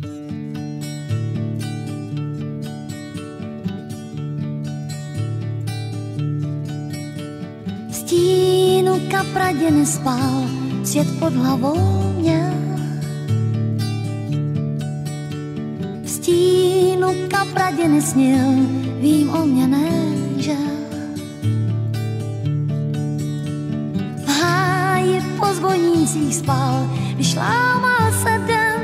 V stínu kapradě nespal, svět pod hlavou měl. V stínu kapradě nesnil, vím, o mě nežel. V háji po zvonících spal, když lámal se den.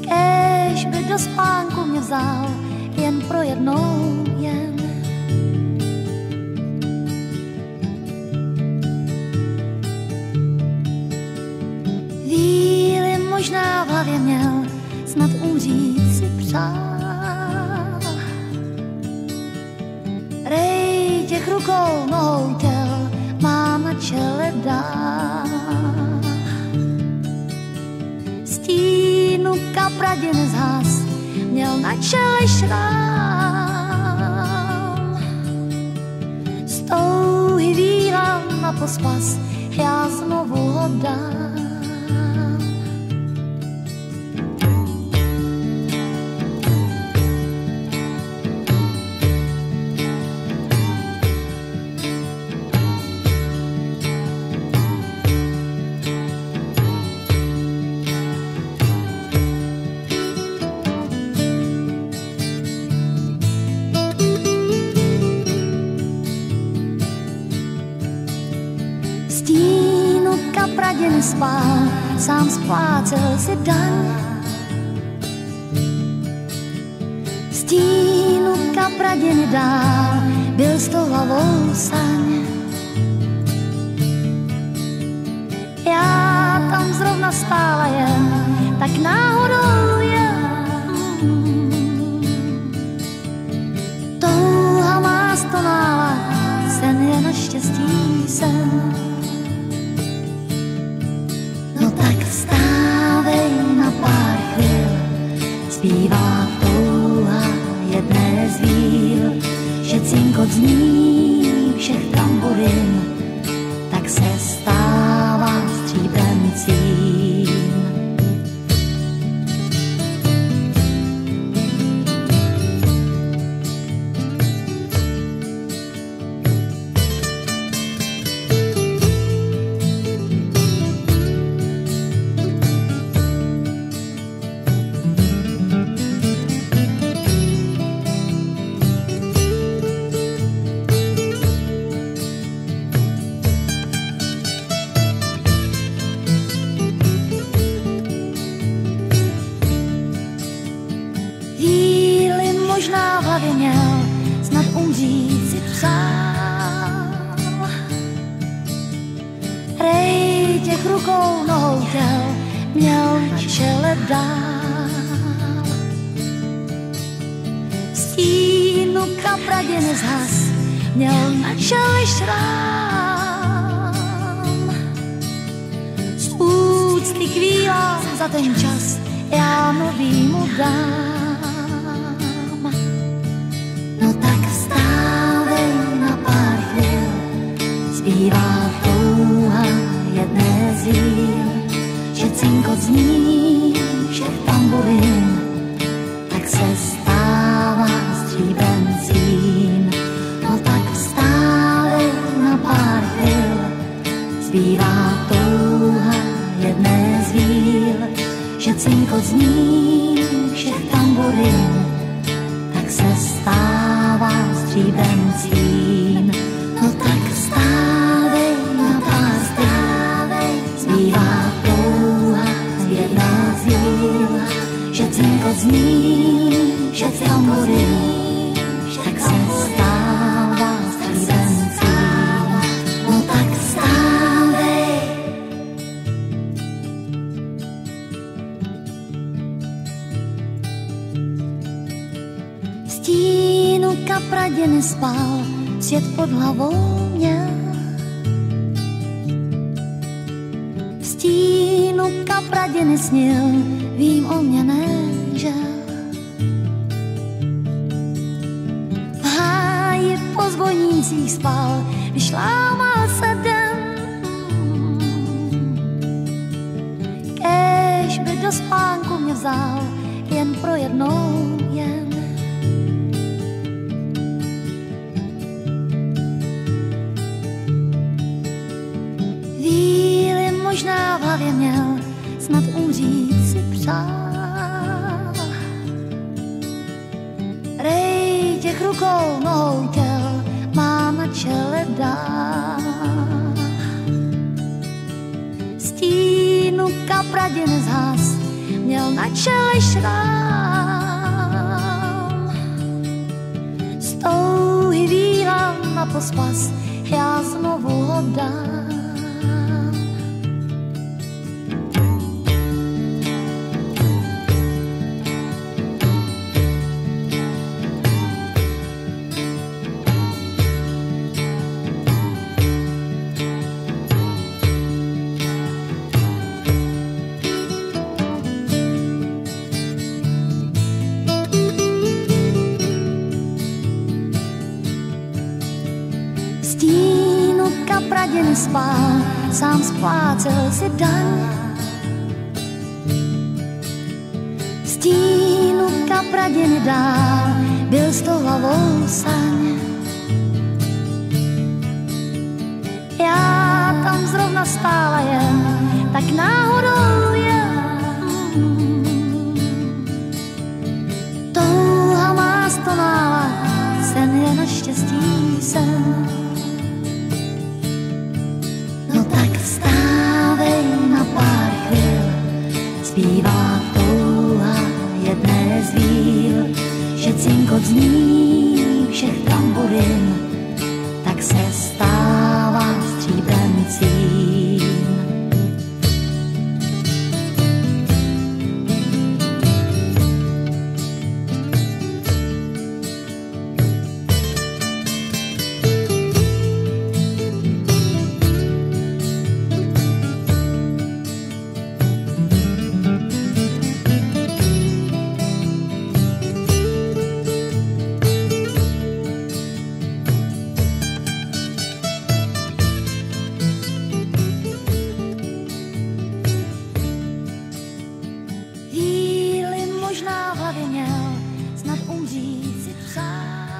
Kéž by do spánku mě vzal, jen pro jednou jen. Víly možná v hlavě měl, snad umřít si přál. Rej těch rukou, nohou těl mám na čele dál. Stínu kapradě nezhas, měl na čele šrám. Z touhy vílám na pospas, já znovu ho dám. Stínu kapradě nespál, sám splácel si daň. Stínu kapradě nedál, byl s tou hlavou saň. Já tam zrovna stála jen, tak náhodou jen. Touha má stonála, sen je naštěstí sen. Zpívá touha jedné z víl, že cinkot zní všech tamburin, tak se stává stříbencím. Možná v hlavě měl, snad umřít si přál. Rej těch rukou, nohou těl měl na čele dál. V stínu kapradě nezhas, měl na čele šrám. Z úcty k vílám za ten čas já nový mu dám. Zpívá touha jedné z víl, že cinkot zní všech tamburin, tak se stává stříbencím. No tak vstávej na pár chvil, zpívá touha jedné z víl, že cinkot zní všech tamburin, tak se stává stříbencím. No tak vstávej na pár chvil, zpívá touha jedné z víl, že cinkot zní všech tamburin, tak se stává stříbencím. No tak vstávej. V stínu kapradě nespal, svět pod hlavou měl. V stínu kapradě nesnil, vím, o mě nežel. V háji po zvonících spal, když lámal se den. spánku mě vzal, jen pro jednou jen. Víly možná v hlavě měl, snad umřít si přál. Rej těch rukou, nohou těl má na čele dál. Stínu kapradiny zhas, měl na čele šrám. Z touhy víhám na pospas, já znovu ho dám. Stínu kapradiny spál, sám splácel si daň. Stínu kapradiny dál, byl s tou hlavou saň. Já tam zrovna stála jen, tak náhodou jen. Touha má stonála, sen je naštěstí sen. Tak vstávej na pár chvíl, zpívá touha jedné z víl, že cinkot zní všech tamburin, tak se stává stříbrncím. Možná v hlavě měl, snad umřít si přál.